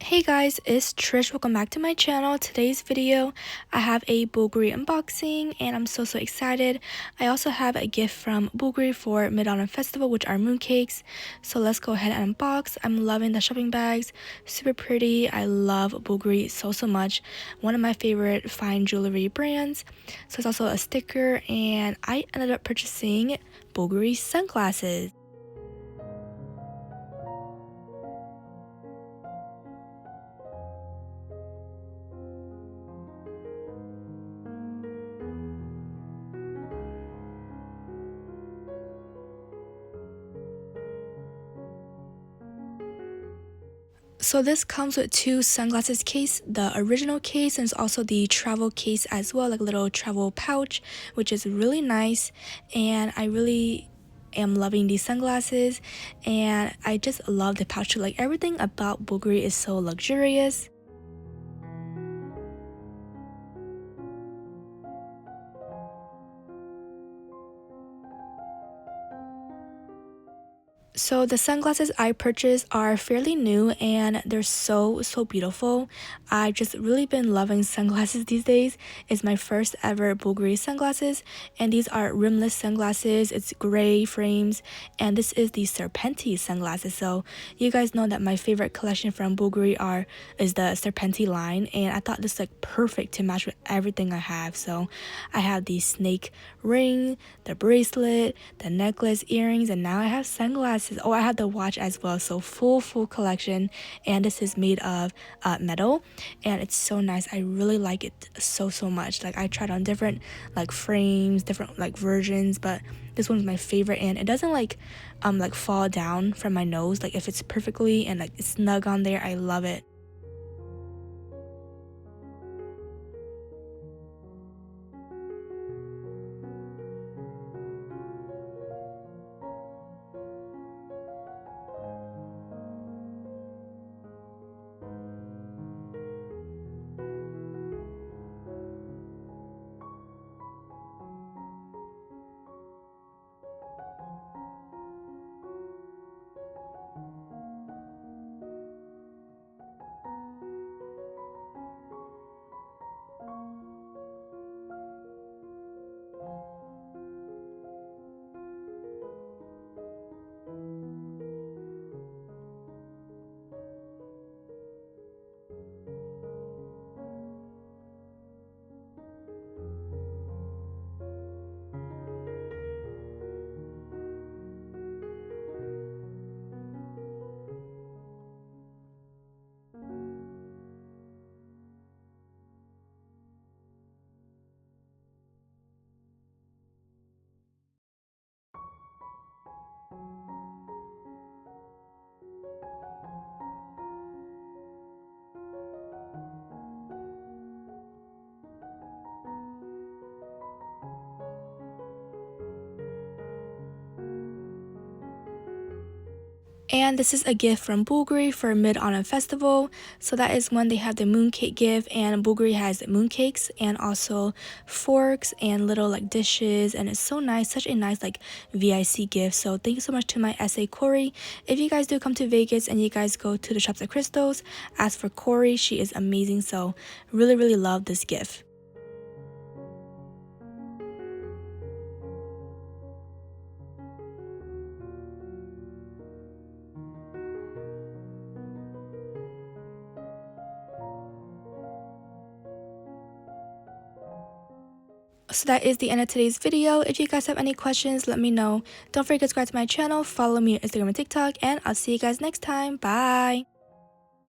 Hey guys, it's Trish. Welcome back to my channel. Today's video, I have a Bulgari unboxing and I'm so excited. I also have a gift from Bulgari for Mid-Autumn Festival, which are mooncakes. So let's go ahead and unbox. I'm loving the shopping bags. Super pretty. I love Bulgari so much. One of my favorite fine jewelry brands. So it's also a sticker and I ended up purchasing Bulgari sunglasses. So this comes with two sunglasses case, the original case and it's also the travel case as well, like a little travel pouch, which is really nice. And I really am loving these sunglasses and I just love the pouch too. Like everything about Bulgari is so luxurious. So the sunglasses I purchased are fairly new and they're so beautiful. I've just really been loving sunglasses these days. It's my first ever Bulgari sunglasses and these are rimless sunglasses. It's gray frames and this is the Serpenti sunglasses. So you guys know that my favorite collection from Bulgari is the Serpenti line and I thought this is like perfect to match with everything I have. So I have the snake ring, the bracelet, the necklace, earrings, and now I have sunglasses. Oh, I have the watch as well. So full collection, and this is made of metal and it's so nice. I really like it so much. Like I tried on different like frames, different like versions, but this one's my favorite and it doesn't like fall down from my nose. Like if it's perfectly and like it's snug on there, I love it. And this is a gift from Bulgari for Mid-Autumn Festival. So that is when they have the mooncake gift and Bulgari has mooncakes and also forks and little like dishes and it's so nice, such a nice like VIC gift. So thank you so much to my SA Corey. If you guys do come to Vegas and you guys go to the Shops at Crystals, ask for Corey. She is amazing. So really love this gift. So that is the end of today's video. If you guys have any questions, let me know. Don't forget to subscribe to my channel, follow me on Instagram and TikTok, and I'll see you guys next time. Bye!